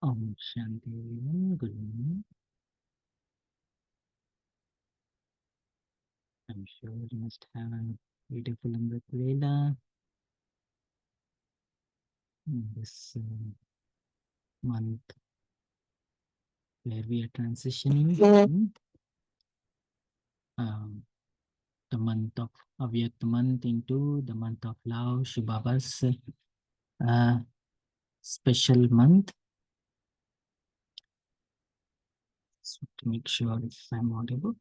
Om Shanti. Good evening. I'm sure you must have a beautiful Amrit Vela in this month where we are transitioning from the month of Avyakt month into the month of love, Shri Baba's special month. So to make sure if I'm audible.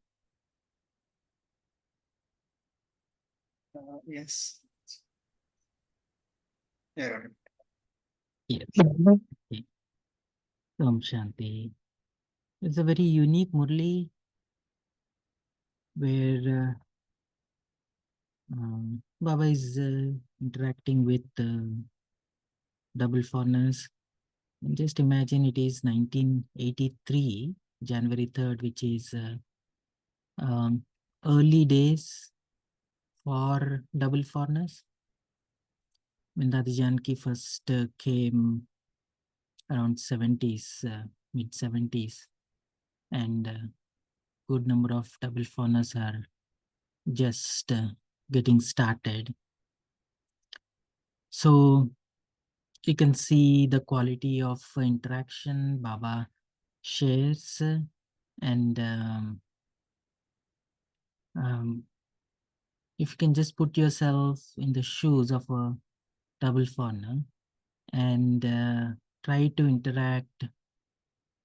Yes. Yeah. Yes. Okay. Om Shanti. It's a very unique Murli where Baba is interacting with double foreigners. And just imagine it is 1983, January 3rd, which is early days for double foreigners. When Dadi Janki first came around 70s, mid 70s, and good number of double foreigners are just getting started. So you can see the quality of interaction Baba shares, and if you can just put yourself in the shoes of a double foreigner and try to interact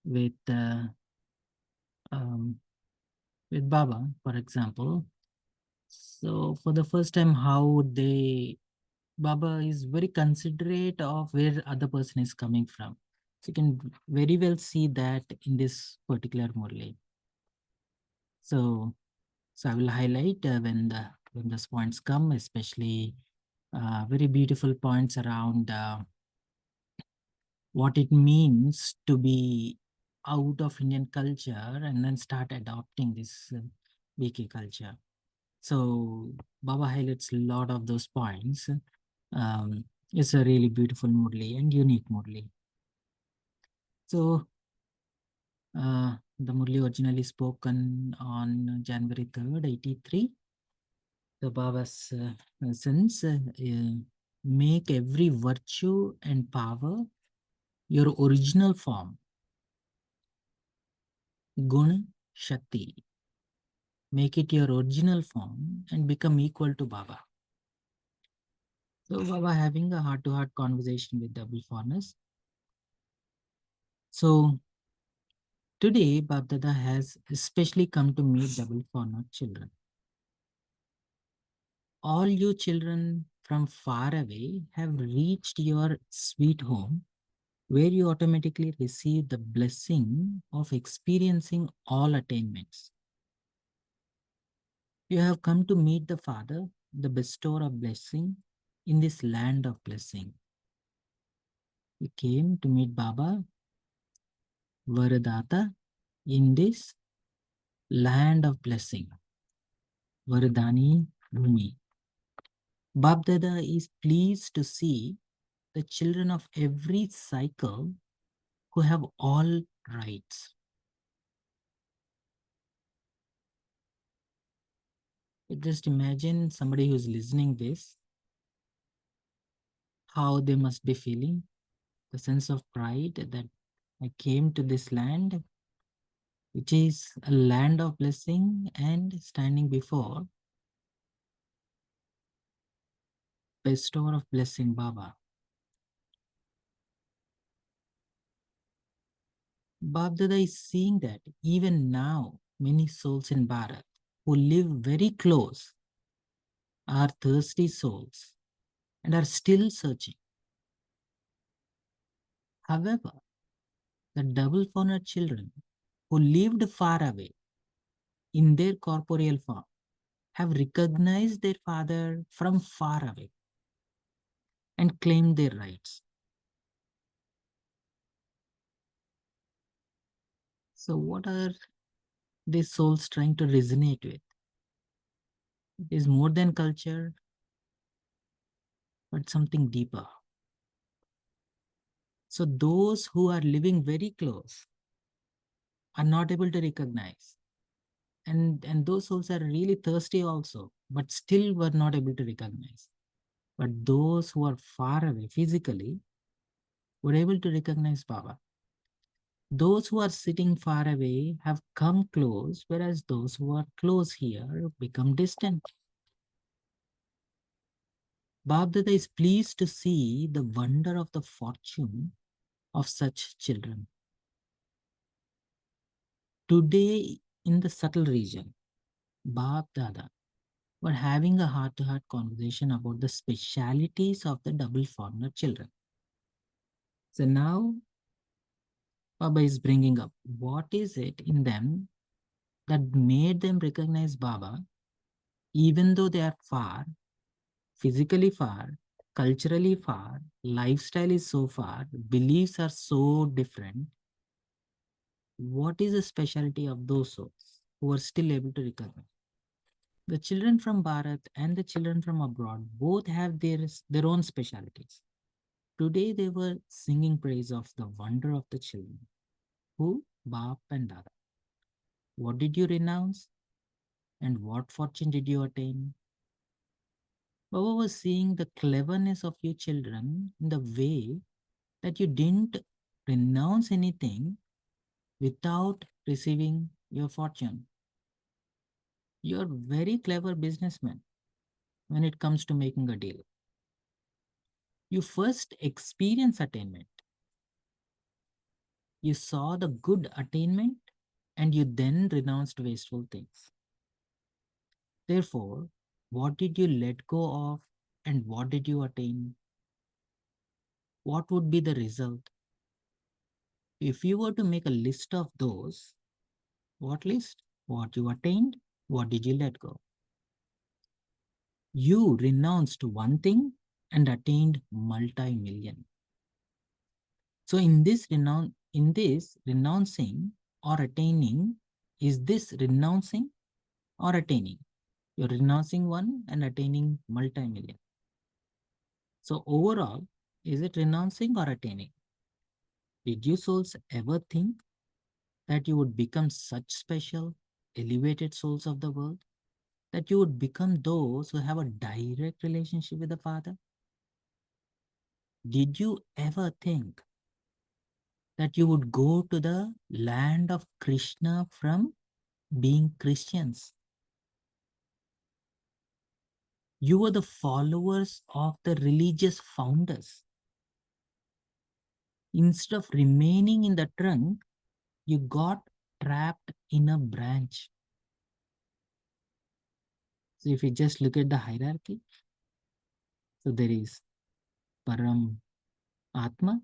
with Baba, for example. So for the first time, how Baba is very considerate of where other person is coming from. So you can very well see that in this particular Murli. So I will highlight when those points come, especially very beautiful points around what it means to be out of Indian culture and then start adopting this BK culture. So Baba highlights a lot of those points. It's a really beautiful Murli and unique Murli. So the Murli originally spoken on January 3rd, 83. The Baba's sense, make every virtue and power your original form. Gun Shakti. Make it your original form and become equal to Baba. So Baba having a heart-to-heart conversation with double foreigners. So today BapDada has especially come to meet double foreigner children. All you children from far away have reached your sweet home, where you automatically receive the blessing of experiencing all attainments. You have come to meet the Father, the bestower of blessing, in this land of blessing. You came to meet Baba, Varadata, in this land of blessing. Varadani Bhumi. BapDada is pleased to see the children of every cycle who have all rights. Just imagine somebody who's listening this, how they must be feeling, the sense of pride that I came to this land, which is a land of blessing, and standing before bestower of blessing, Baba. BapDada is seeing that even now, many souls in Bharat who live very close are thirsty souls and are still searching. However, the double foreigner children who lived far away in their corporeal form have recognized their father from far away and claimed their rights. So what are these souls trying to resonate with? It is more than culture, but something deeper. So those who are living very close are not able to recognize. And those souls are really thirsty also, but still were not able to recognize. But those who are far away physically were able to recognize Baba. Those who are sitting far away have come close, whereas those who are close here become distant. BapDada is pleased to see the wonder of the fortune of such children. Today, in the subtle region, BapDada were having a heart-to-heart conversation about the specialities of the double foreigner children. So now, Baba is bringing up what is it in them that made them recognize Baba, even though they are far, physically far, culturally far, lifestyle is so far, beliefs are so different. What is the specialty of those souls who are still able to recognize? The children from Bharat and the children from abroad both have their own specialties. Today they were singing praise of the wonder of the children. Who? Bap and Dada. What did you renounce? And what fortune did you attain? Baba was seeing the cleverness of you children in the way that you didn't renounce anything without receiving your fortune. You're very clever businessman when it comes to making a deal. You first experience attainment. You saw the good attainment and you then renounced wasteful things. Therefore, what did you let go of and what did you attain? What would be the result? If you were to make a list of those, what list? What you attained, what did you let go? You renounced one thing and attained multi-million. So in this renouncing or attaining, is this renouncing or attaining? You're renouncing one and attaining multi-million. So overall, is it renouncing or attaining? Did you souls ever think that you would become such special, elevated souls of the world? That you would become those who have a direct relationship with the Father? Did you ever think that you would go to the land of Krishna from being Christians? You were the followers of the religious founders. Instead of remaining in the trunk, you got trapped in a branch. So if you just look at the hierarchy, so there is Param Atma,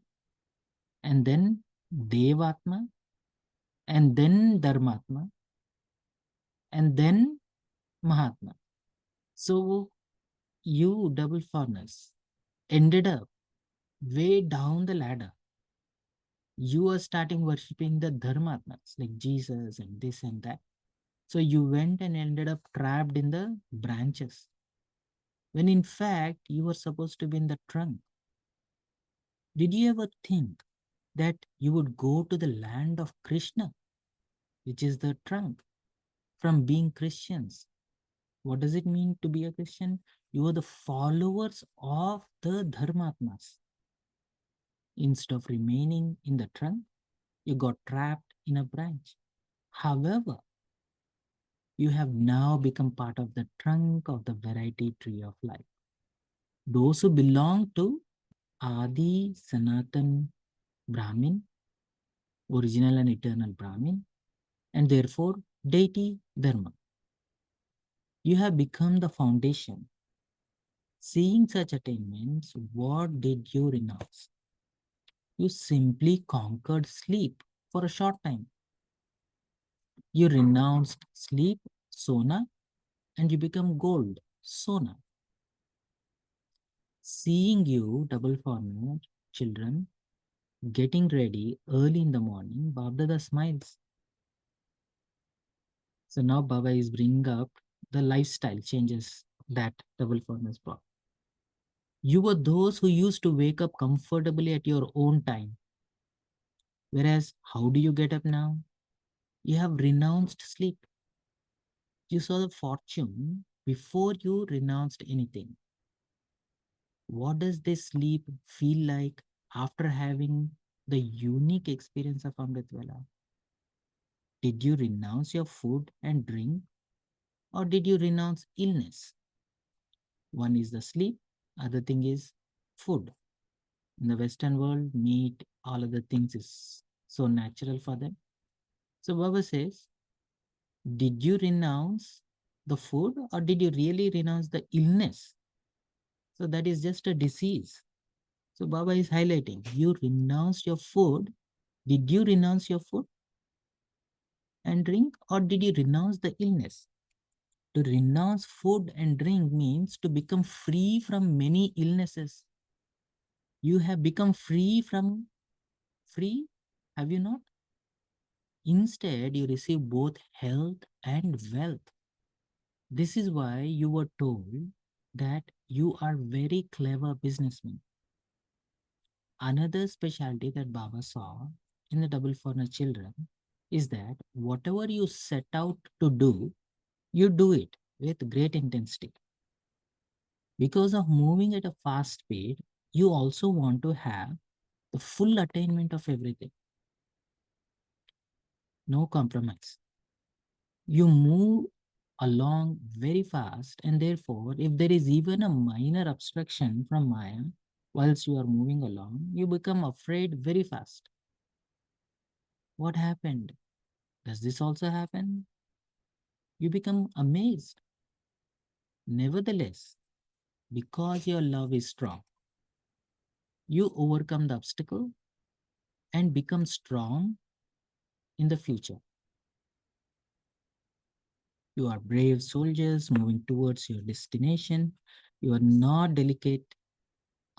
and then Devatma, and then Dharmatma, and then Mahatma. So you double foreigners ended up way down the ladder. You are starting worshipping the Dharmatmas like Jesus and this and that. So you went and ended up trapped in the branches. When in fact, you were supposed to be in the trunk. Did you ever think that you would go to the land of Krishna, which is the trunk, from being Christians? What does it mean to be a Christian? You are the followers of the Dharmatmas. Instead of remaining in the trunk, you got trapped in a branch. However, you have now become part of the trunk of the variety tree of life. Those who belong to Adi Sanatan Brahmin, original and eternal Brahmin, and therefore deity Dharma. You have become the foundation. Seeing such attainments, what did you renounce? You simply conquered sleep for a short time. You renounced sleep, sona, and you become gold, sona. Seeing you, double foreigner, children, getting ready early in the morning, BapDada smiles. So now Baba is bringing up the lifestyle changes that double foreigners brought. You were those who used to wake up comfortably at your own time. Whereas, how do you get up now? You have renounced sleep. You saw the fortune before you renounced anything. What does this sleep feel like after having the unique experience of Amritwala? Did you renounce your food and drink, or did you renounce illness? One is the sleep, other thing is food. In the Western world, meat, all other things is so natural for them. So Baba says, did you renounce the food or did you really renounce the illness? So that is just a disease. So Baba is highlighting, you renounced your food. Did you renounce your food and drink or did you renounce the illness? To renounce food and drink means to become free from many illnesses. You have become free, have you not? Instead, you receive both health and wealth. This is why you were told that you are very clever businessman. Another specialty that Baba saw in the double foreigner children is that whatever you set out to do, you do it with great intensity. Because of moving at a fast speed, you also want to have the full attainment of everything. No compromise. You move along very fast, and therefore, if there is even a minor obstruction from Maya whilst you are moving along, you become afraid very fast. What happened? Does this also happen? You become amazed. Nevertheless, because your love is strong, you overcome the obstacle and become strong in the future. You are brave soldiers moving towards your destination. You are not delicate,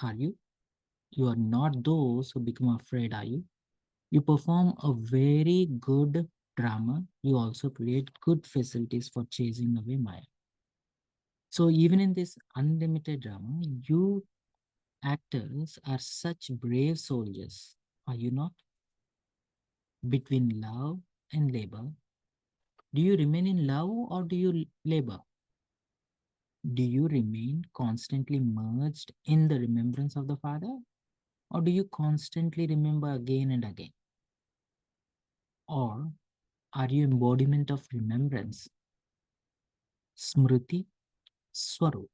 are you? You are not those who become afraid, are you? You perform a very good drama. You also create good facilities for chasing away Maya. So even in this unlimited drama, you actors are such brave soldiers, are you not? Between love and labor, do you remain in love or do you labor? Do you remain constantly merged in the remembrance of the Father? Or do you constantly remember again and again? Or are you embodiment of remembrance? Smriti, Swarup.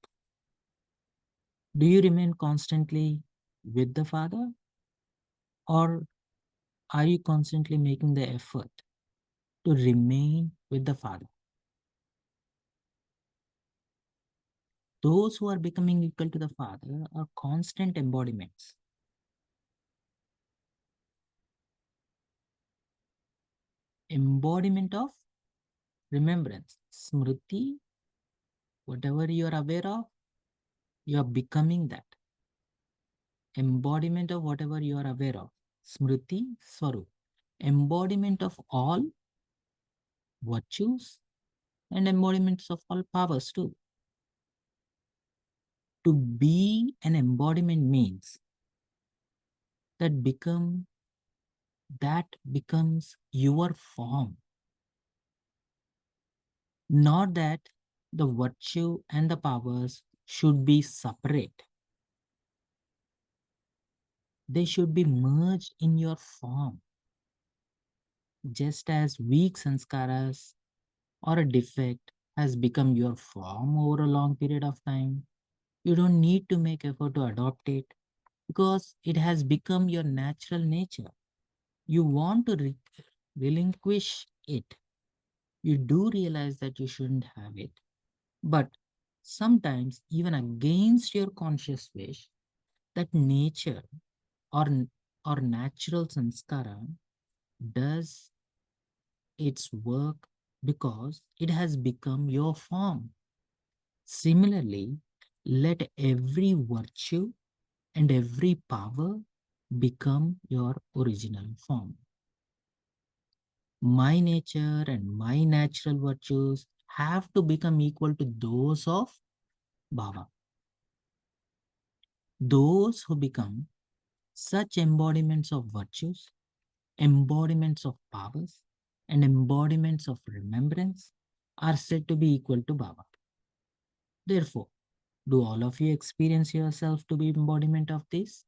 Do you remain constantly with the Father? Or are you constantly making the effort to remain with the Father? Those who are becoming equal to the Father are constant embodiments. Embodiment of remembrance. Smriti, whatever you are aware of, you are becoming that. Embodiment of whatever you are aware of. Smriti, Swarup. Embodiment of all virtues and embodiments of all powers too. To be an embodiment means that becomes your form. Not that the virtue and the powers should be separate. They should be merged in your form. Just as weak sanskaras or a defect has become your form over a long period of time, you don't need to make effort to adopt it because it has become your natural nature. You want to relinquish it. You do realize that you shouldn't have it. But sometimes, even against your conscious wish, that nature or, or natural sanskara does its work because it has become your form. Similarly, let every virtue and every power become your original form. My nature and my natural virtues have to become equal to those of Baba. Those who become such embodiments of virtues embodiments of powers and embodiments of remembrance are said to be equal to Baba. Therefore, do all of you experience yourself to be embodiment of these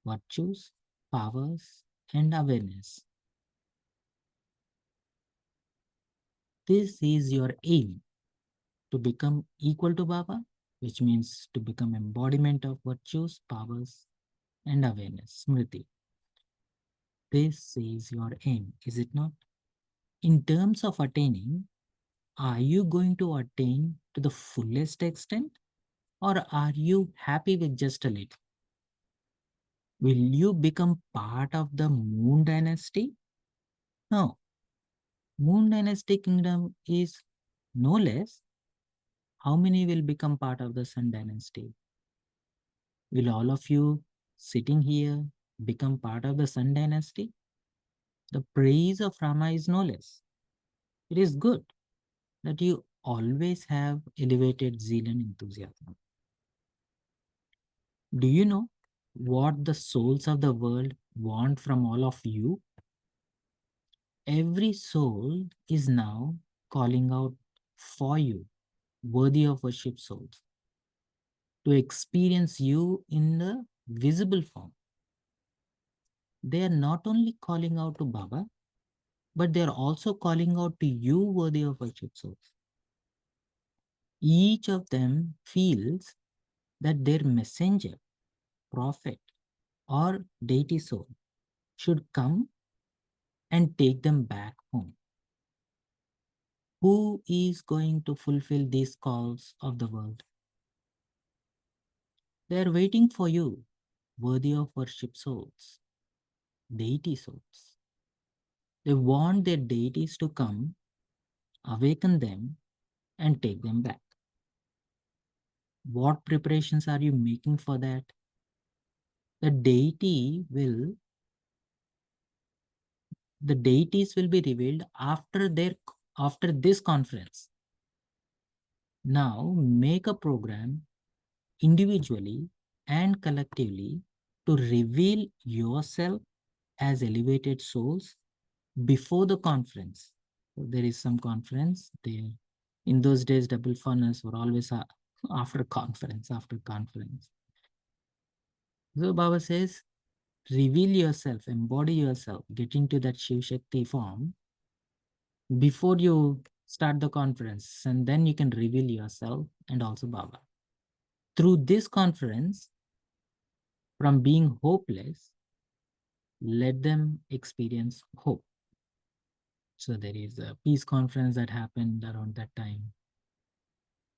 virtues, powers, and awareness? This is your aim, to become equal to Baba, which means to become embodiment of virtues, powers, and awareness. Smriti, this is your aim, is it not? In terms of attaining, are you going to attain to the fullest extent, or are you happy with just a little? Will you become part of the Moon Dynasty? No. Moon Dynasty Kingdom is no less. How many will become part of the Sun Dynasty? Will all of you sitting here become part of the Sun Dynasty? The praise of Rama is no less. It is good that you always have elevated zeal and enthusiasm. Do you know what the souls of the world want from all of you? Every soul is now calling out for you, worthy of worship souls, to experience you in the visible form. They are not only calling out to Baba, but they are also calling out to you, worthy of worship souls. Each of them feels that their messenger, prophet, or deity soul should come and take them back home. Who is going to fulfill these calls of the world? They are waiting for you, worthy of worship souls, deity souls. They want their deities to come, awaken them, and take them back. What preparations are you making for that? The deities will be revealed after this conference. Now make a program individually and collectively to reveal yourself as elevated souls before the conference. So there is some conference there. In those days, double funnels were always after conference. So Baba says, reveal yourself, embody yourself, get into that Shiv Shakti form before you start the conference, and then you can reveal yourself and also Baba. Through this conference, from being hopeless, let them experience hope. So there is a peace conference that happened around that time.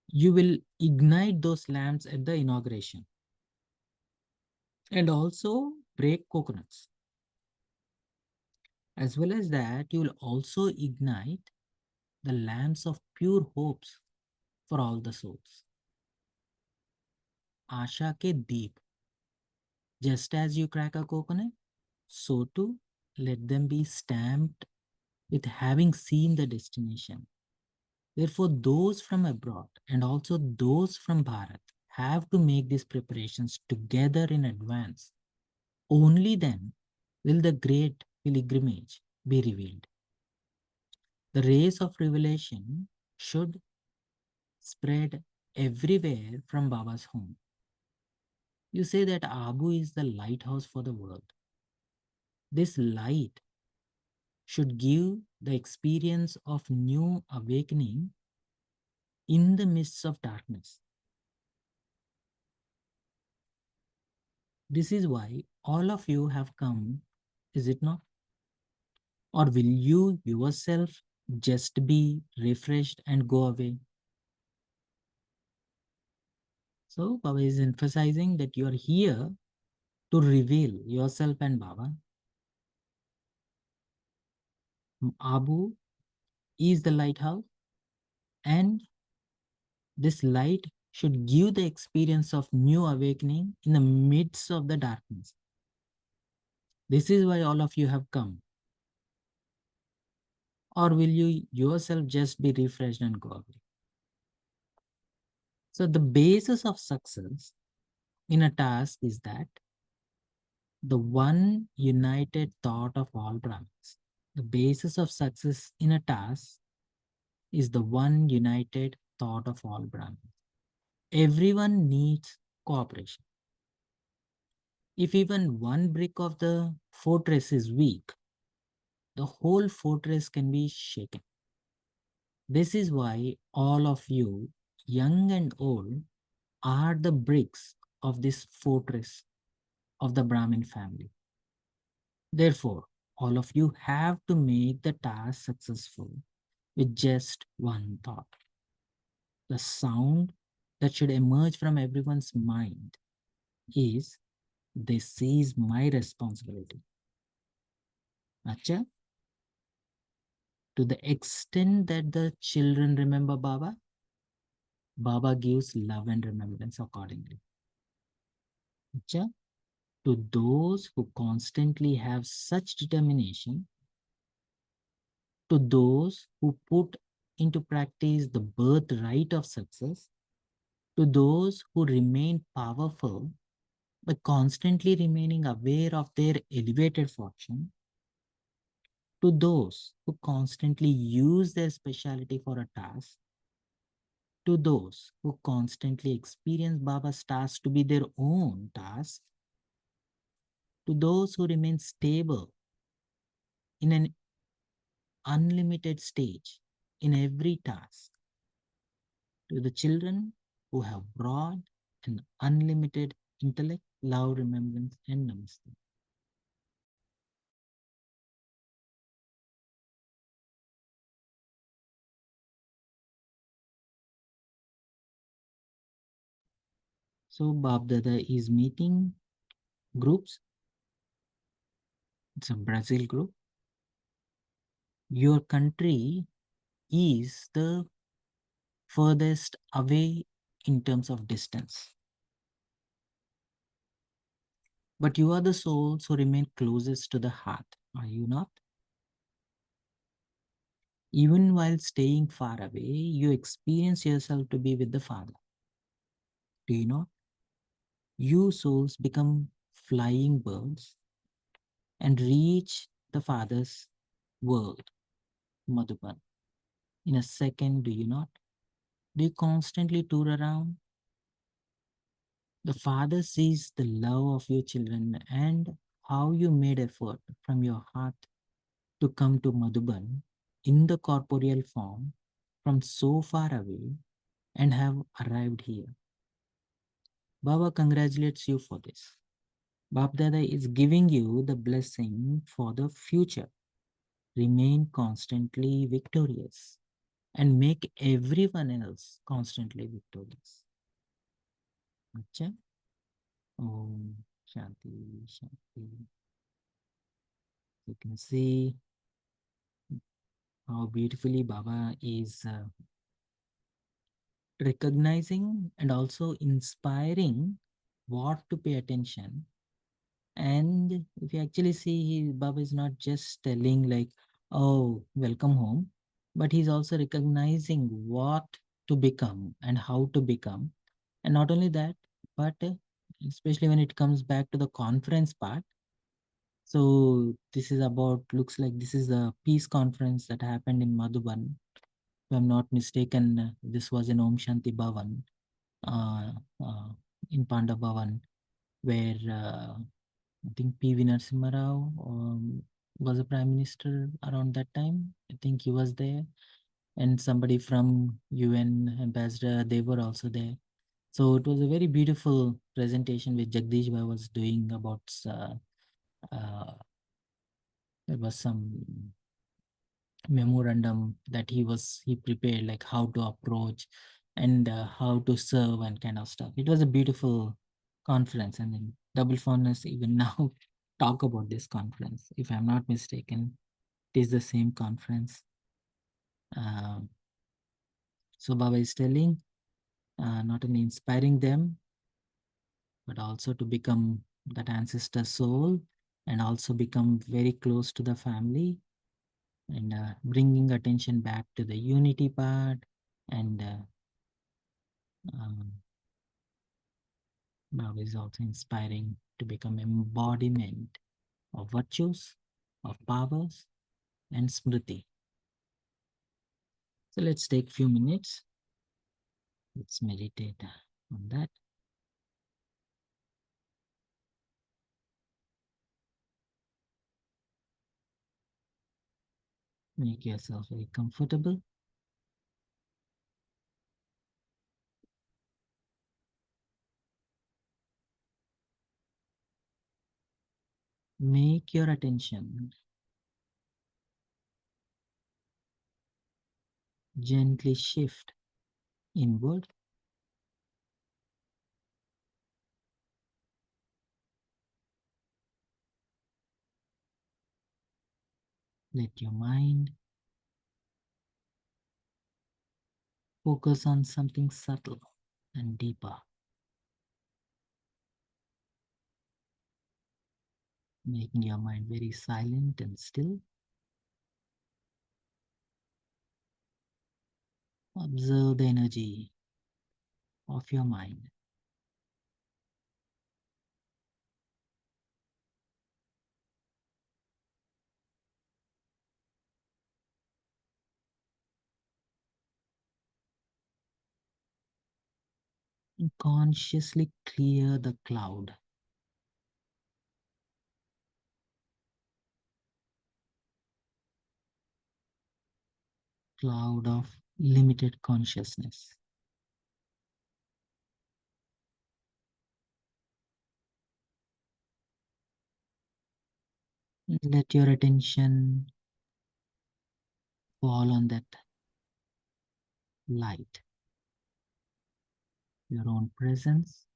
You will ignite those lamps at the inauguration and also break coconuts. As well as that, you will also ignite the lamps of pure hopes for all the souls. Asha ke deep. Just as you crack a coconut, so too let them be stamped with having seen the destination. Therefore, those from abroad and also those from Bharat have to make these preparations together in advance. Only then will the great pilgrimage be revealed. The rays of revelation should spread everywhere from Baba's home. You say that Abu is the lighthouse for the world. This light should give the experience of new awakening in the midst of darkness. This is why all of you have come, is it not? Or will you yourself just be refreshed and go away? So Baba is emphasizing that you are here to reveal yourself and Baba. Abu is the lighthouse, and this light should give the experience of new awakening in the midst of the darkness. This is why all of you have come. Or will you yourself just be refreshed and go away? So the basis of success in a task is that the one united thought of all Brahmins. The basis of success in a task is the one united thought of all Brahmins. Everyone needs cooperation. If even one brick of the fortress is weak, the whole fortress can be shaken. This is why all of you, young and old, are the bricks of this fortress of the Brahmin family. Therefore, all of you have to make the task successful with just one thought. The sound that should emerge from everyone's mind is, this is my responsibility. Acha? To the extent that the children remember Baba, Baba gives love and remembrance accordingly. Acha? To those who constantly have such determination, to those who put into practice the birthright of success, to those who remain powerful by constantly remaining aware of their elevated fortune, to those who constantly use their speciality for a task, to those who constantly experience Baba's task to be their own task, to those who remain stable in an unlimited stage in every task, to the children who have broad and unlimited intellect, love, remembrance, and namaste. So BapDada is meeting groups. It's a Brazil group. Your country is the furthest away in terms of distance. But you are the souls who remain closest to the heart, are you not? Even while staying far away, you experience yourself to be with the Father. Do you not? You souls become flying birds and reach the Father's world, Madhuban. In a second, do you not? Do you constantly tour around? The Father sees the love of your children and how you made effort from your heart to come to Madhuban in the corporeal form from so far away and have arrived here. Baba congratulates you for this. BapDada is giving you the blessing for the future. Remain constantly victorious and make everyone else constantly victorious. Acha? Om Shanti Shanti. You can see how beautifully Baba is recognizing and also inspiring what to pay attention. And if you actually see, Baba is not just telling like, oh, welcome home, but he's also recognizing what to become and how to become. And not only that, but especially when it comes back to the conference part. So this is about, looks like this is the peace conference that happened in Madhuban. If I'm not mistaken, this was in Om Shanti Bhavan, uh, uh, in Panda Bhavan, where I think P.V. Narasimha Rao was a prime minister around that time. I think he was there. And somebody from UN ambassador, they were also there. So it was a very beautiful presentation which Jagdish Bhai was doing about, there was some memorandum that he prepared, like how to approach and how to serve and kind of stuff. It was a beautiful conference, and then double fondness even now talk about this conference. If I'm not mistaken, it is the same conference. Um, so Baba is telling, not only inspiring them, but also to become that ancestor soul and also become very close to the family, and bringing attention back to the unity part, and um, Baba is also inspiring to become embodiment of virtues, of powers, and smriti. So let's take few minutes. Let's meditate on that. Make yourself very comfortable. Make your attention gently shift inward. Let your mind focus on something subtle and deeper, making your mind very silent and still. Observe the energy of your mind. And consciously clear the cloud of limited consciousness. And let your attention fall on that light, your own presence,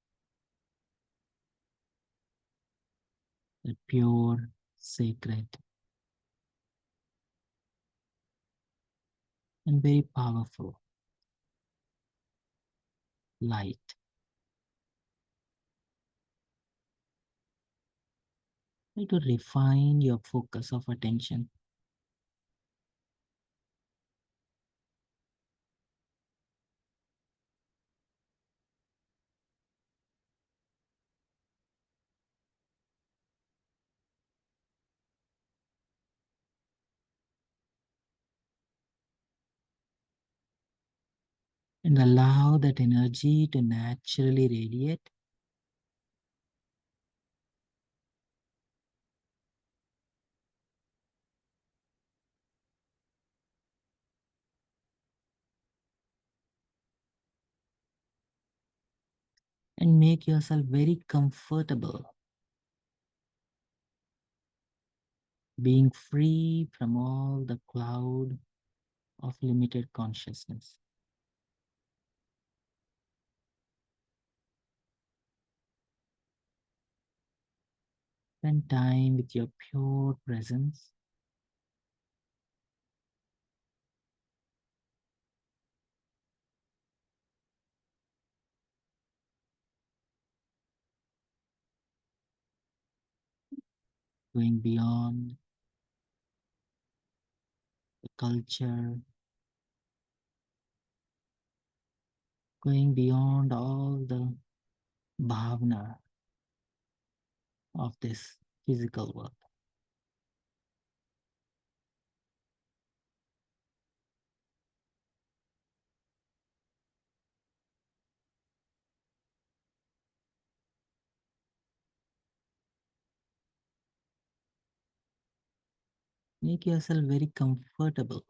that pure, sacred, and very powerful light. Try to refine your focus of attention. And allow that energy to naturally radiate and make yourself very comfortable, being free from all the cloud of limited consciousness. Spend time with your pure presence. Going beyond the culture, going beyond all the bhavna of this physical world. Make yourself very comfortable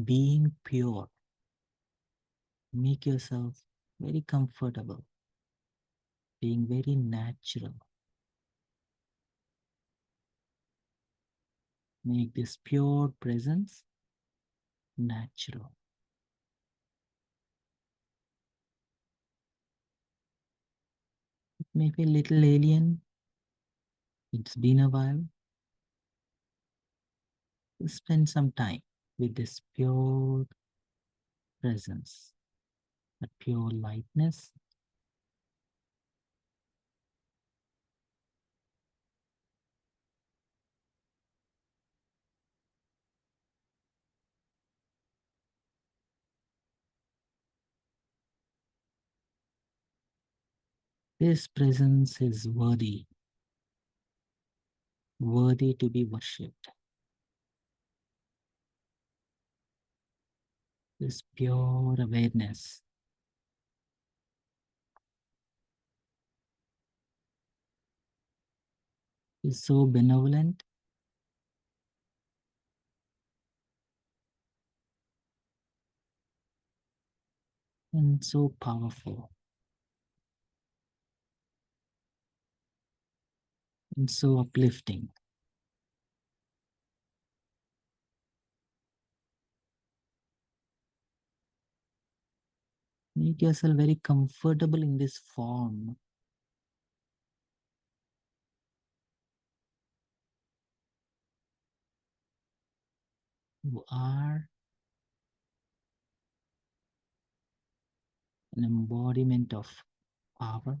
being pure. Make yourself very comfortable being very natural. Make this pure presence natural. It may feel a little alien. It's been a while. Spend some time with this pure presence, that pure lightness. This presence is worthy to be worshipped. This pure awareness is so benevolent and so powerful and so uplifting. Make yourself very comfortable in this form. You are an embodiment of power,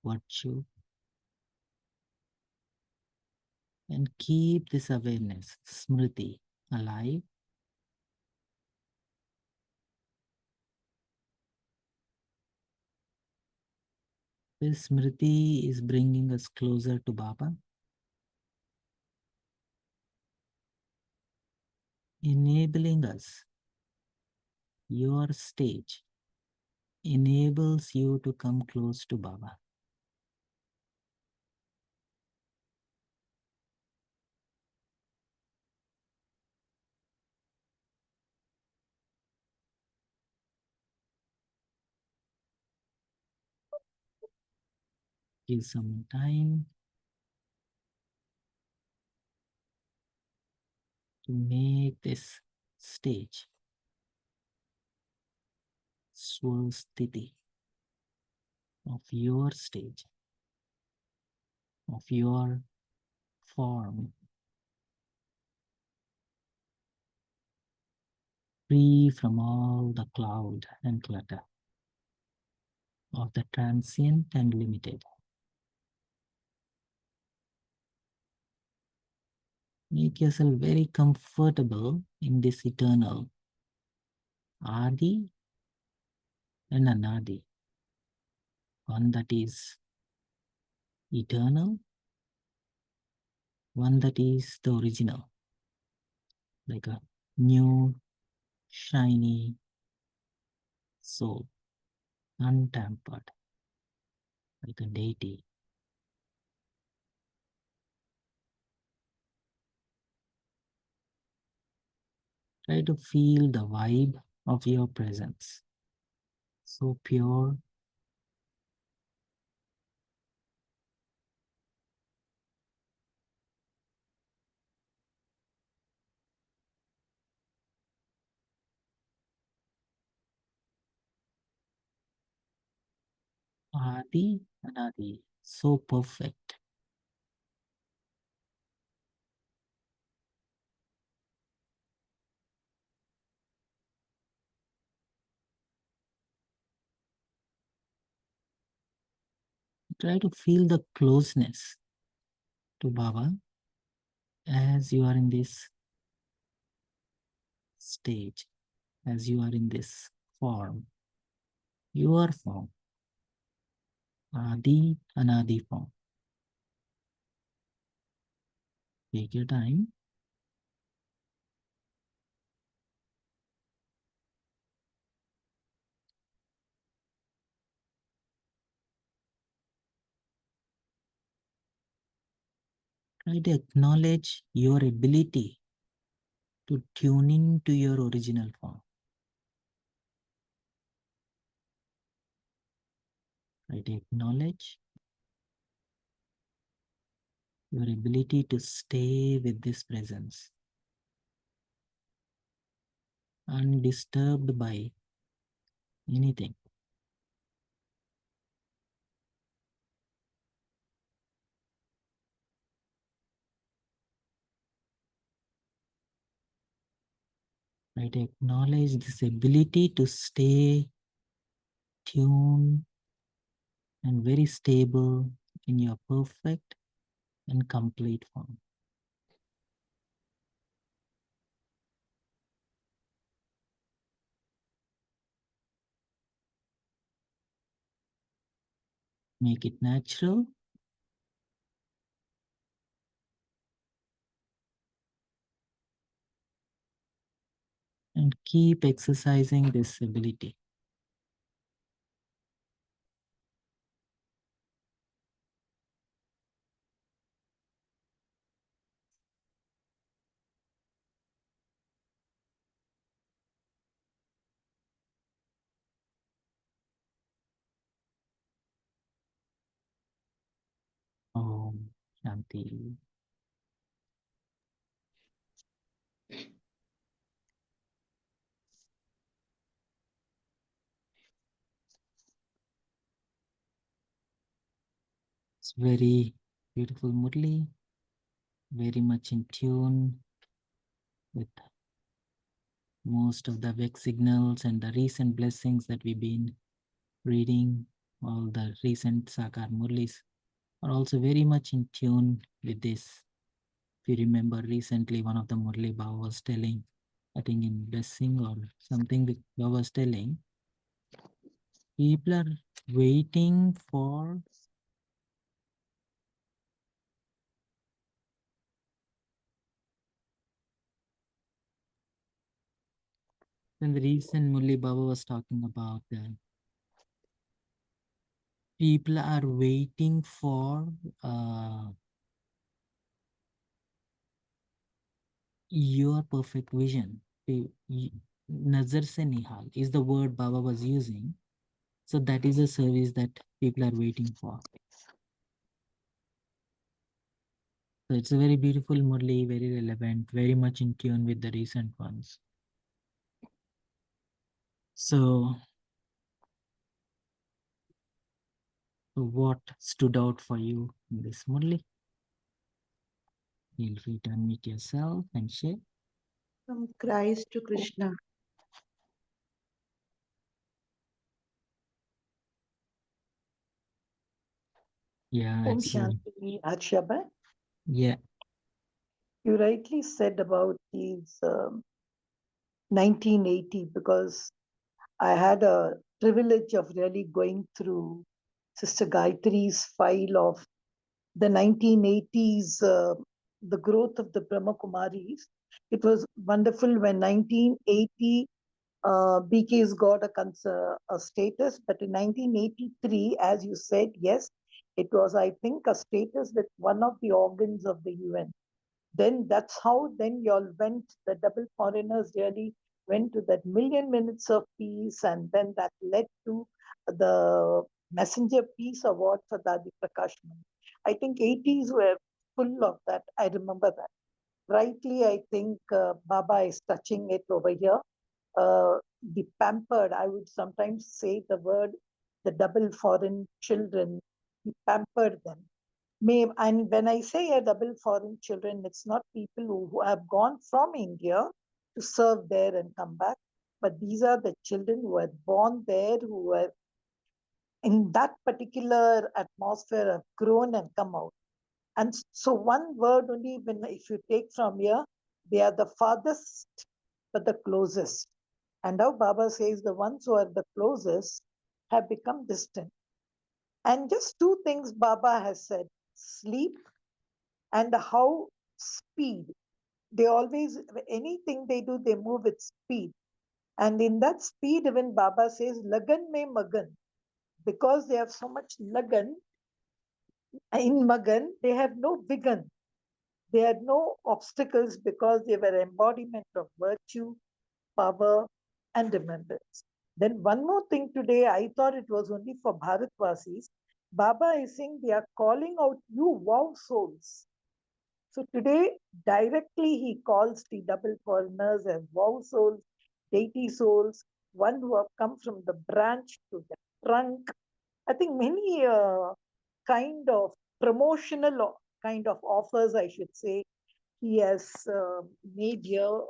virtue, and keep this awareness, smriti, alive. This smriti is bringing us closer to Baba, enabling us. Your stage enables you to come close to Baba. Give some time to make this stage swastiti of your stage, of your form, free from all the cloud and clutter of the transient and limited. Make yourself very comfortable in this eternal Adi and Anadi, one that is eternal, one that is the original, like a new, shiny soul, untampered, like a deity. Try to feel the vibe of your presence. So pure, Adi, Anadi, so perfect. Try to feel the closeness to Baba as you are in this stage, as you are in this form, your form, Adi, Anadi form. Take your time. Try to acknowledge your ability to tune into your original form. Try to acknowledge your ability to stay with this presence, undisturbed by anything. Try to acknowledge this ability to stay tuned and very stable in your perfect and complete form. Make it natural. And keep exercising this ability. Om Shanti. It's very beautiful, Murli. Very much in tune with most of the Vec signals and the recent blessings that we've been reading. All the recent Sakar Murlis are also very much in tune with this. If you remember recently, one of the Murli Baba was telling, I think in blessing or something, the Baba was telling, people are waiting for when the recent Murli Baba was talking about that people are waiting for your perfect vision. Nazar se nihal is the word Baba was using. So that is a service that people are waiting for. So it's a very beautiful Murli, very relevant, very much in tune with the recent ones. So what stood out for you in this Murli? Feel free to unmute yourself and share. From Christ to Krishna. Yeah, Om it's very, Shanti Achyaba. yeah. You rightly said about these 1980 because I had a privilege of really going through Sister Gayatri's file of the 1980s, the growth of the Brahma Kumaris. It was wonderful when 1980 BK's got a status, but in 1983, as you said, yes, it was, I think, a status with one of the organs of the UN. Then that's how then y'all went, the double foreigners really went to that million minutes of peace, and then that led to the Messenger Peace Award for Dadi Prakash Mani. I think 80s were full of that. I remember that. Rightly, I think Baba is touching it over here. The pampered, I would sometimes say the word, the double foreign children, he pampered them. And when I say a double foreign children, it's not people who have gone from India to serve there and come back, but these are the children who were born there, who were in that particular atmosphere, have grown and come out. And so one word only, when if you take from here, they are the farthest, but the closest. And now Baba says the ones who are the closest have become distant. And just two things Baba has said: sleep and how speed. They always, anything they do, they move with speed. And in that speed, even Baba says, Lagan mein magan. Because they have so much lagan, in magan, they have no vigan. They had no obstacles because they were embodiment of virtue, power, and remembrance. Then one more thing today, I thought it was only for Bharatvasis. Baba is saying they are calling out you wow souls. So today, directly he calls the double foreigners as wow souls, deity souls, one who have come from the branch to the trunk. I think many kind of promotional kind of offers, I should say, he has made here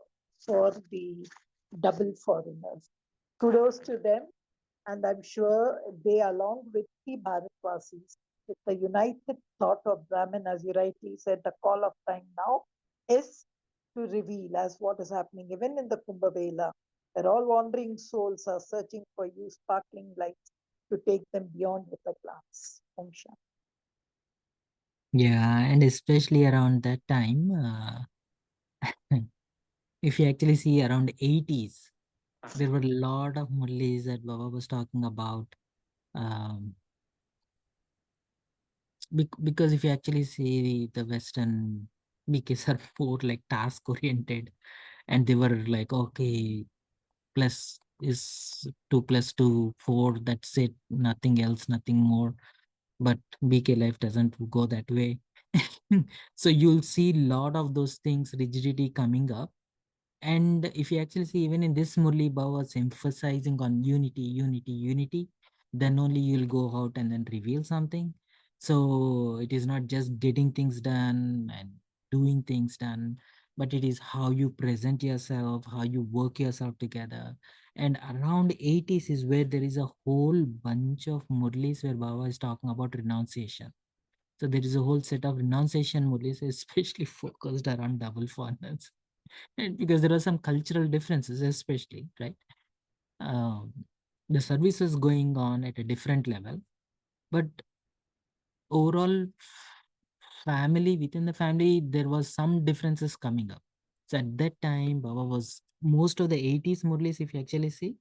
for the double foreigners. Kudos to them, and I'm sure they, along with the Bharatvasis, with the united thought of Brahman, as you rightly said, the call of time now is to reveal as what is happening even in the Kumbh Mela, where all wandering souls are searching for you, sparkling lights to take them beyond with a glance. Om Shanti. Yeah, and especially around that time, if you actually see around 80s, there were a lot of Murlis that Baba was talking about. Um, because if you actually see the Western BKs are more like task oriented, and they were like, okay, plus is 2 plus 2, 4, that's it, nothing else, nothing more. But BK life doesn't go that way. So you'll see a lot of those things, rigidity coming up. And if you actually see, even in this Murli, Baba was emphasizing on unity, unity, unity. Then only you'll go out and then reveal something. So it is not just getting things done and doing things done, but it is how you present yourself, how you work yourself together. And around 80s is where there is a whole bunch of Murlis where Baba is talking about renunciation. So there is a whole set of renunciation Murlis, especially focused around double foreigners. And because there are some cultural differences, especially, right? Um, the service is going on at a different level, but overall, family within the family, there was some differences coming up. So at that time, Baba was most of the 80s Murlis, if you actually see,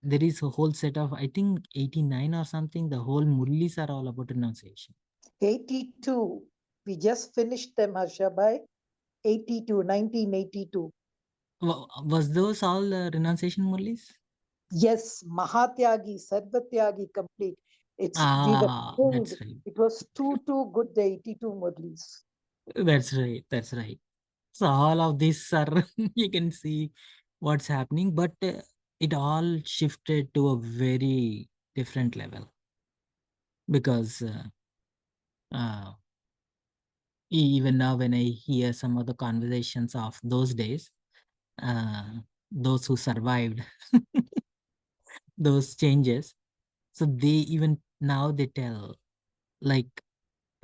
there is a whole set of, I think 89 or something, the whole Murlis are all about renunciation. 82. We just finished them, Harshabhai. 82, 1982. Was those all renunciation Murlis? Yes, Mahatyagi, Sarvatyagi, complete. We were Ah, filled. that's right. It was too good, the 82 Murlis. That's right. That's right. So all of this are you can see what's happening, but it all shifted to a very different level because uh, even now when I hear some of the conversations of those days, uh, those who survived those changes, so they even now they tell like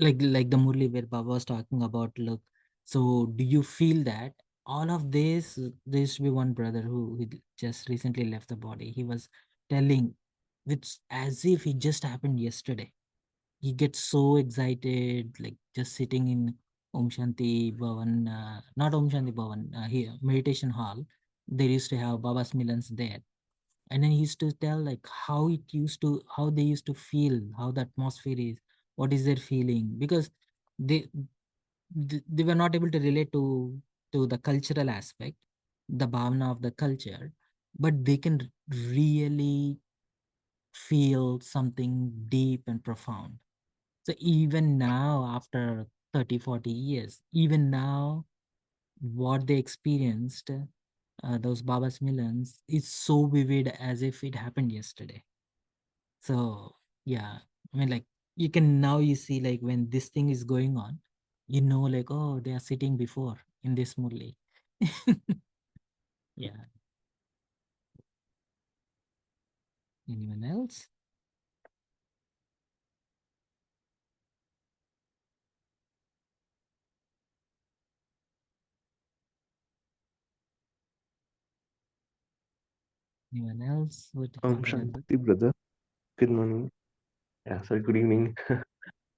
like the Murli where Baba was talking about, look, so do you feel that all of this, there used to be one brother who just recently left the body. He was telling it's as if it just happened yesterday. He gets so excited, like just sitting in Om Shanti Bhavan, not Om Shanti Bhavan, here, meditation hall. They used to have Baba's Milans there. And then he used to tell like how they used to feel, how the atmosphere is, what is their feeling, because they they were not able to relate to the cultural aspect, the bhavana of the culture, but they can really feel something deep and profound. So even now, after 30, 40 years, even now, what they experienced, those Baba's Milans, is so vivid as if it happened yesterday. So yeah, I mean, like you can now you see like when this thing is going on, you know, like, oh, they are sitting before in this Murli. Yeah. Anyone else? Anyone else would remember? Shanti, brother. Good morning. Yeah, sorry, good evening.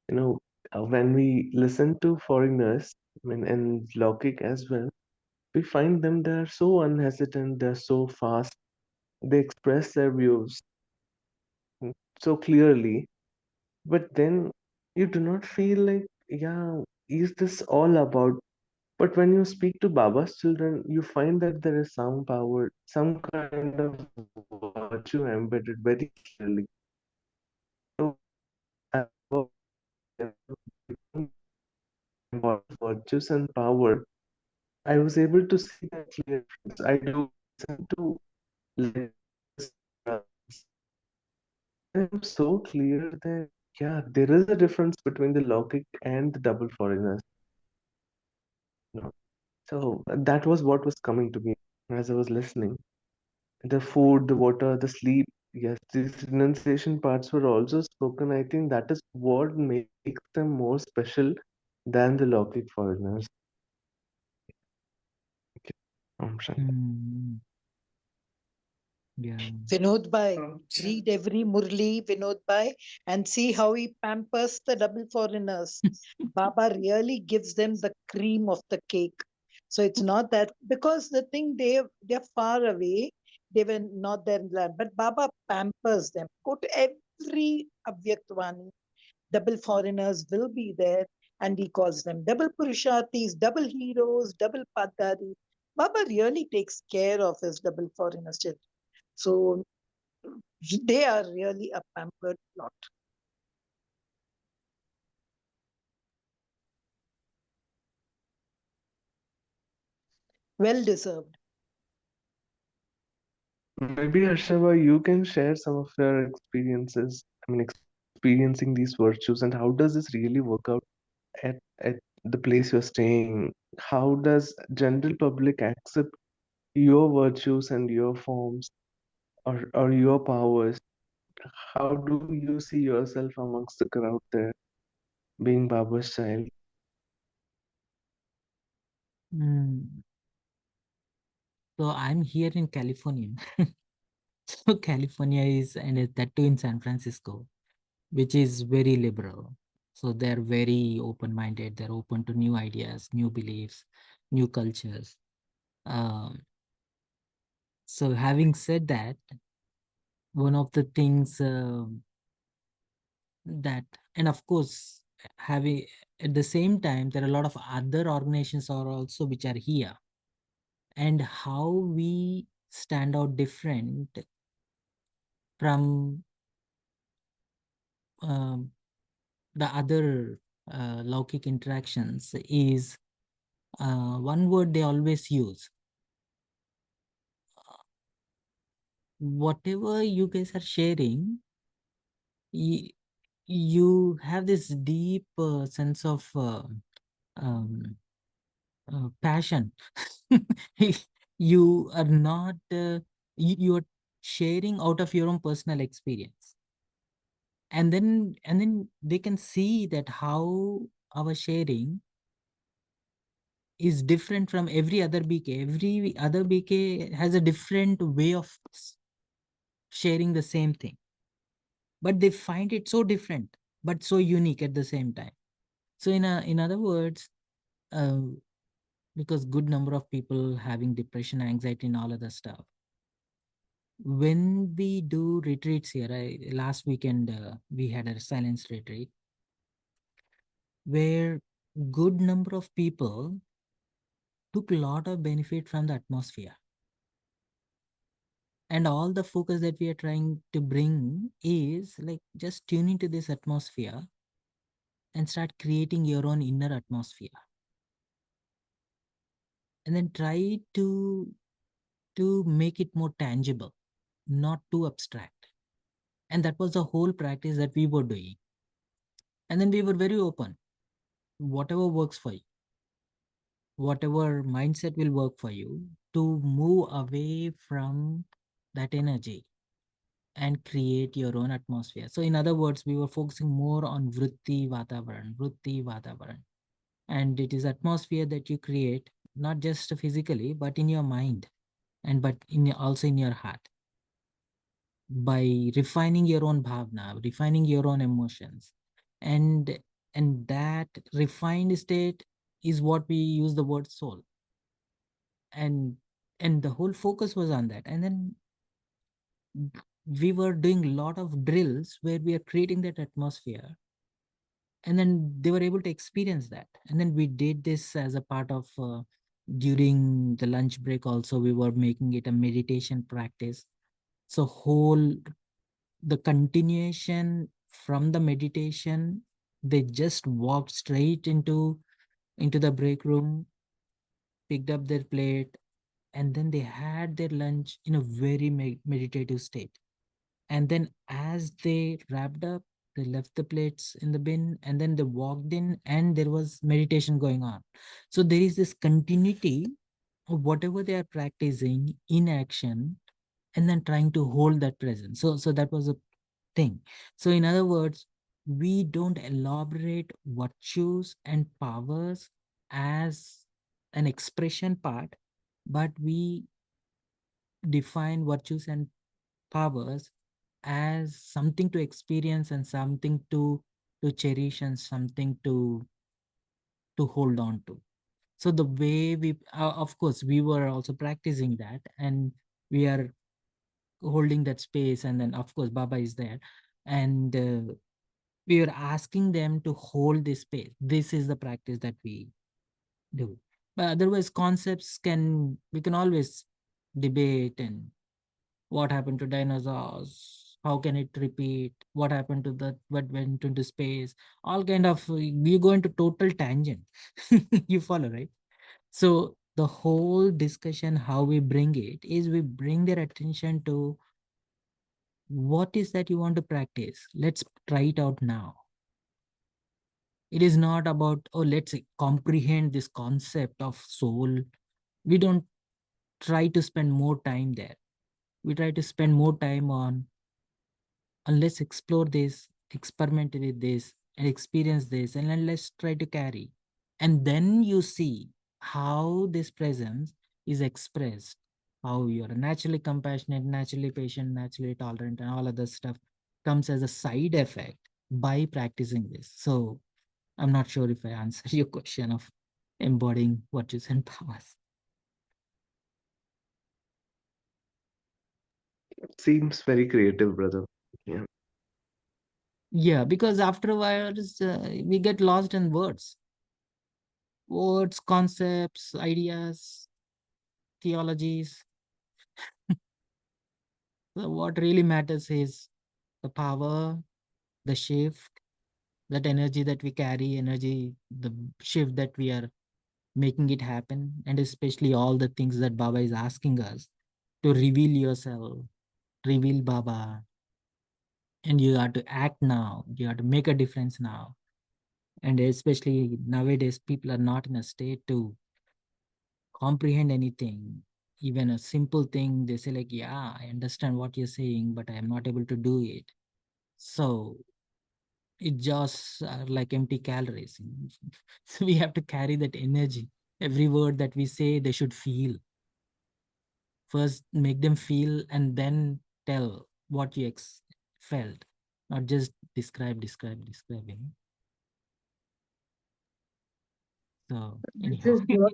You know, when we listen to foreigners, I mean, and Lokik as well, we find them, they're so unhesitant, they're so fast, they express their views so clearly, but then you do not feel like, yeah, is this all about? But when you speak to Baba's children, you find that there is some power, some kind of virtue embedded very clearly. So, virtues and power, I was able to see that clear difference. I do listen to lectures, and I'm so clear that yeah, there is a difference between the logic and the double foreigners. You know? So that was what was coming to me as I was listening. The food, the water, the sleep. Yes, these renunciation parts were also spoken. I think that is what makes them more special than the logic foreigners. Okay. Shanti. Hmm. Yeah. Vinod Bhai, read every Murli, Vinod Bhai, and see how he pampers the double foreigners. Baba really gives them the cream of the cake. So it's not that, because the thing, they're far away, they were not there in land, but Baba pampers them. Go to every Avyaktvani, double foreigners will be there, and he calls them double Purusharthis, double heroes, double Padari. Baba really takes care of his double foreigners. So they are really a pampered lot. Well deserved. Maybe Harshava, you can share some of your experiences. I mean, experiencing these virtues, and how does this really work out at the place you're staying? How does general public accept your virtues and your forms, or your powers? How do you see yourself amongst the crowd there, being Baba's child? Mm. So I'm here in California. So California is, and that too in San Francisco, which is very liberal. So they're very open-minded. They're open to new ideas, new beliefs, new cultures. Um, so having said that, one of the things that, and of course, having at the same time, there are a lot of other organizations are also which are here, and how we stand out different from um, the other Laukik interactions is one word they always use. Whatever you guys are sharing, you have this deep sense of passion. You are not, you are sharing out of your own personal experience. And then they can see that how our sharing is different from every other BK. Every other BK has a different way of sharing the same thing, but they find it so different, but so unique at the same time. So in other words, uh, because good number of people having depression, anxiety, and all other stuff. When we do retreats here, last weekend we had a silence retreat where good number of people took a lot of benefit from the atmosphere. And all the focus that we are trying to bring is like just tune into this atmosphere and start creating your own inner atmosphere. And then try to make it more tangible, not too abstract. And that was the whole practice that we were doing. And then we were very open. Whatever works for you, whatever mindset will work for you, to move away from that energy and create your own atmosphere. So in other words, we were focusing more on vritti vatavaran. And it is atmosphere that you create, not just physically, but in your mind, and but also in your heart. By refining your own bhavna, refining your own emotions. And that refined state is what we use the word soul. And the whole focus was on that. And then we were doing a lot of drills where we are creating that atmosphere, and then they were able to experience that. And then we did this as a part of during the lunch break also, we were making it a meditation practice. So whole the continuation from the meditation, they just walked straight into the break room, picked up their plate, and then they had their lunch in a very meditative state. And then as they wrapped up, they left the plates in the bin, and then they walked in and there was meditation going on. So there is this continuity of whatever they are practicing in action, and then trying to hold that presence. So that was a thing. So in other words, we don't elaborate virtues and powers as an expression part, but we define virtues and powers as something to experience and something to cherish and something to hold on to. So the way we, of course, we were also practicing that, and we are holding that space, and then of course Baba is there, and we are asking them to hold this space. This is the practice that we do. But otherwise, concepts we can always debate, and what happened to dinosaurs, how can it repeat, what happened to what went into space, all kind of, you go into total tangent. You follow, right? So the whole discussion, how we bring it, is we bring their attention to what is that you want to practice. Let's try it out now. It is not about, oh, let's comprehend this concept of soul. We don't try to spend more time there. We try to spend more time on, and let's explore this, experiment with this, and experience this, and then let's try to carry. And then you see how this presence is expressed, how you are naturally compassionate, naturally patient, naturally tolerant, and all other stuff comes as a side effect by practicing this. So I'm not sure if I answered your question of embodying virtues and powers. Seems very creative, brother. Yeah. Yeah, because after a while, we get lost in words, concepts, ideas, theologies. So what really matters is the power, the shift, that energy that we carry, energy, the shift that we are making it happen, and especially all the things that Baba is asking us to reveal yourself, reveal Baba, and you have to act now, you have to make a difference now. And especially nowadays, people are not in a state to comprehend anything. Even a simple thing, they say like, yeah, I understand what you're saying, but I am not able to do it. So it just like empty calories. So we have to carry that energy. Every word that we say, they should feel. First, make them feel, and then tell what you felt, not just describing. So This anyhow. is what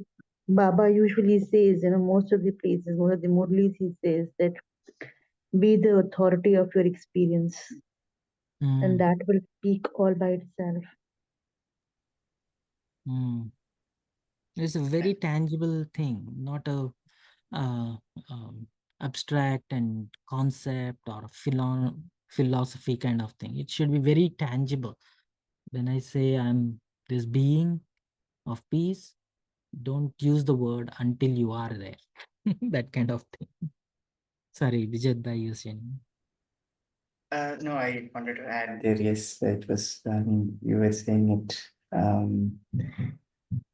Baba usually says, most of the places, most of the Murlis, he says that be the authority of your experience, and Mm, that will speak all by itself. mm. It's a very tangible thing, not a uh, um, abstract and concept or philosophy kind of thing. It should be very tangible. When I say I'm this being of peace, don't use the word until you are there. That kind of thing. Sorry, Vijay Bhai, you saying. No, I wanted to add there. Yes, it was, you were saying it,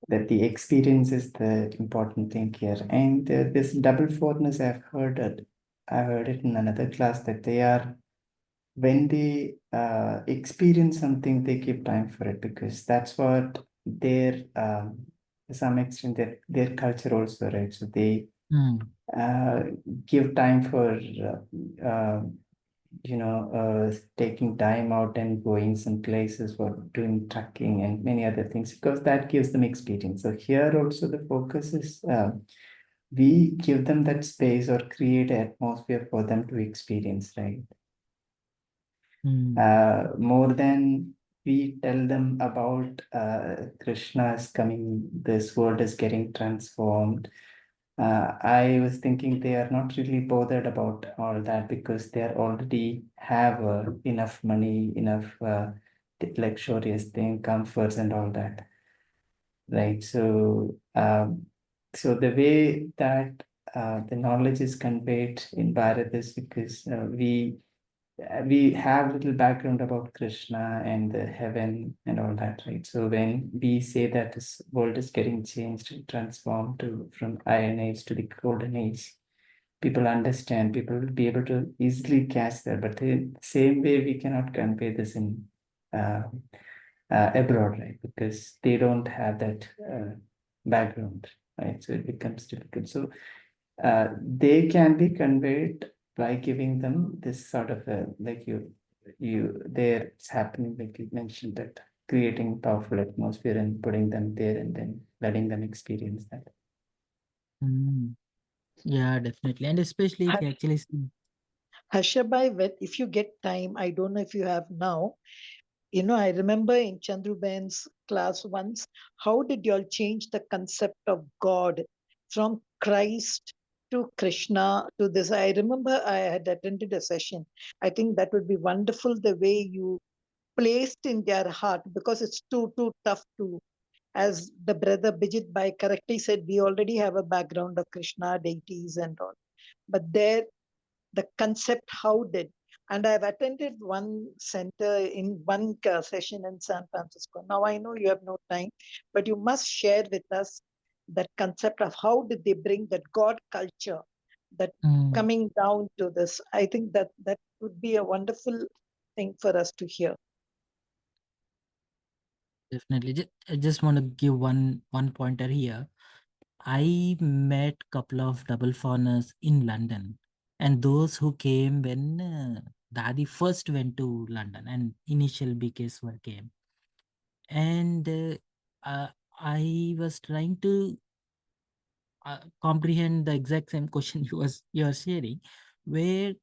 that the experience is the important thing here. And this double fourness, I heard it in another class that they are, when they experience something, they give time for it because that's what their, to some extent, their culture also, right? So they Mm, uh, give time for taking time out and going some places for doing trekking and many other things because that gives them experience. So here also the focus is we give them that space or create an atmosphere for them to experience, right? More than we tell them about Krishna is coming, this world is getting transformed. I was thinking they are not really bothered about all that because they are already have enough money, enough luxurious thing, comforts and all that, right? So the way that the knowledge is conveyed in Bharat is because we have little background about Krishna and the heaven and all that, right? So when we say that this world is getting changed, transformed from Iron Age to the Golden Age, people understand, people will be able to easily catch that. But the same way, we cannot convey this in uh, abroad, right? Because they don't have that background, right? So it becomes difficult. So they can be conveyed by giving them this sort of a, like there it's happening, like you mentioned, that creating powerful atmosphere and putting them there and then letting them experience that. Yeah, definitely. And especially if you actually see. Harshabai, if you get time, I don't know if you have now. I remember in Chandruben's class once, how did y'all change the concept of God from Christ to Krishna to this? I remember I had attended a session. I think that would be wonderful the way you placed in their heart, because it's too tough to, as the brother Bijit Bhai correctly said, we already have a background of Krishna deities and all. But there, the concept, how did, and I've attended one center in one session in San Francisco. Now I know you have no time, but you must share with us that concept of how did they bring that God culture, that coming down to this. I think that would be a wonderful thing for us to hear. Definitely. I just want to give one pointer here. I met couple of double foreigners in London, and those who came when Dadi first went to London and initial BKs were came. And I was trying to comprehend the exact same question you are sharing, where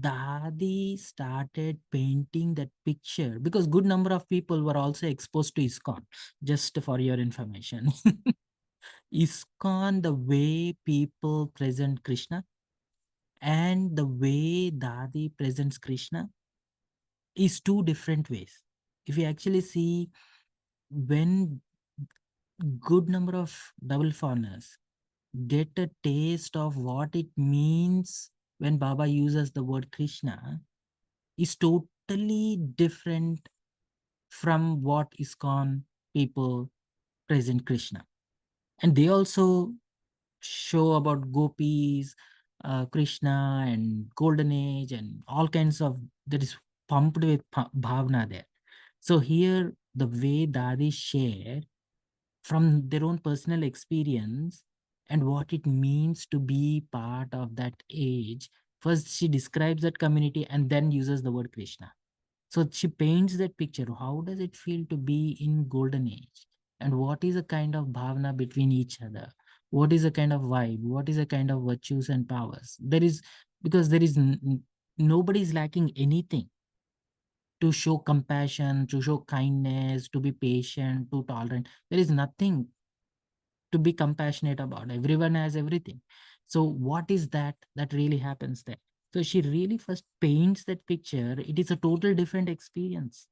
Dadi started painting that picture, because good number of people were also exposed to ISKCON, just for your information. ISKCON, the way people present Krishna and the way Dadi presents Krishna is two different ways. If you actually see, when good number of double foreigners get a taste of what it means when Baba uses the word Krishna, is totally different from what ISKCON people present Krishna. And they also show about gopis, Krishna and golden age and all kinds of, that is pumped with bhavna there. So here the way Dadi share from their own personal experience and what it means to be part of that age. First she describes that community and then uses the word Krishna. So she paints that picture. How does it feel to be in golden age? And what is a kind of bhavna between each other? What is a kind of vibe? What is a kind of virtues and powers? There is, because there is nobody is lacking anything to show compassion, to show kindness, to be patient, to tolerant. There is nothing to be compassionate about. Everyone has everything. So what is that really happens there? So she really first paints that picture. It is a total different experience,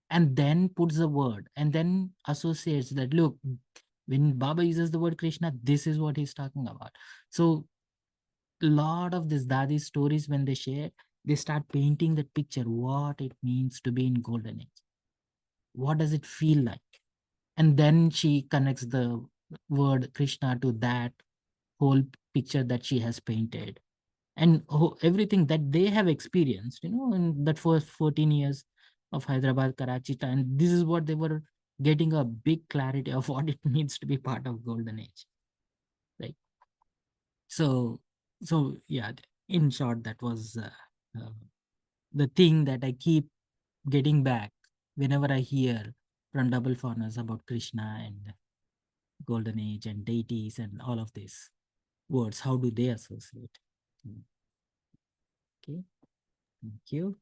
and then puts the word and then associates that, look, when Baba uses the word Krishna, this is what he's talking about. So a lot of these Dadi stories, when they share, they start painting that picture, what it means to be in golden age. What does it feel like? And then she connects the word Krishna to that whole picture that she has painted, and everything that they have experienced, in that first 14 years of Hyderabad, Karachi time. This is what they were getting, a big clarity of what it means to be part of golden age, right? So yeah, in short, that was uh, the thing that I keep getting back whenever I hear from double foreigners about Krishna and golden age and deities and all of these words. How do they associate? Okay, thank you.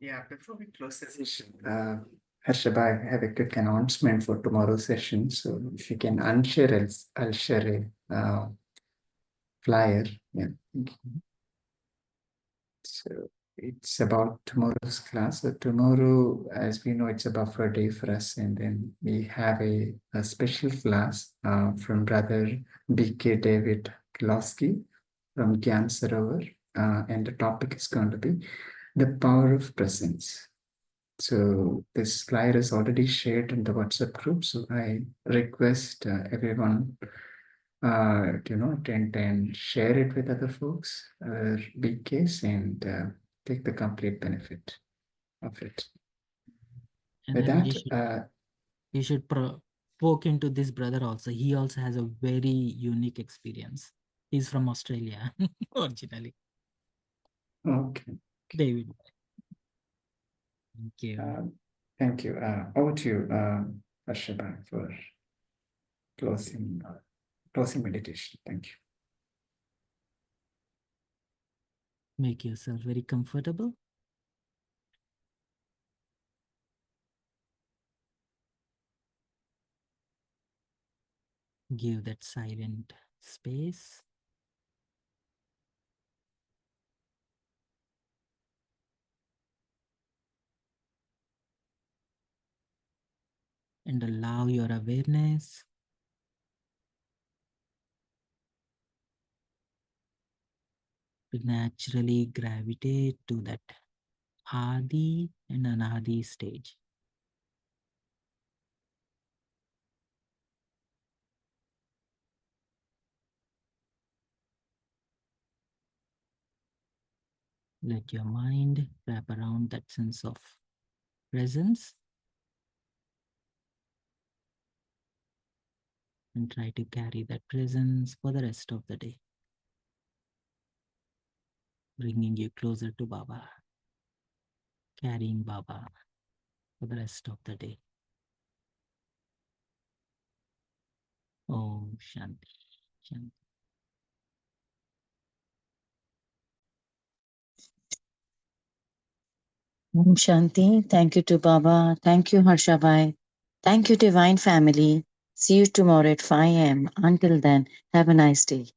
Yeah, before we close the session, Harshabha, I have a quick announcement for tomorrow's session. So if you can unshare, I'll share a flyer. Yeah. So it's about tomorrow's class. So tomorrow, as we know, it's a buffer day for us, and then we have a special class from Brother B.K. David Kilowski from Gyan Sarovar, and the topic is going to be the power of presence. So this flyer is already shared in the WhatsApp group. So I request everyone attend and share it with other folks, BKs, and take the complete benefit of it. And With then that, you should poke into this brother also. He also has a very unique experience. He's from Australia originally. Okay. David. Thank you. Thank you. Over to you, Harshaba, for closing meditation. Thank you. Make yourself very comfortable. Give that silent space. And allow your awareness to naturally gravitate to that Adi and Anadi stage. Let your mind wrap around that sense of presence and try to carry that presence for the rest of the day, bringing you closer to Baba, carrying Baba for the rest of the day. Om Shanti, Shanti. Om Shanti. Thank you to Baba. Thank you, Harshabai. Thank you, Divine Family. See you tomorrow at 5 a.m. Until then, have a nice day.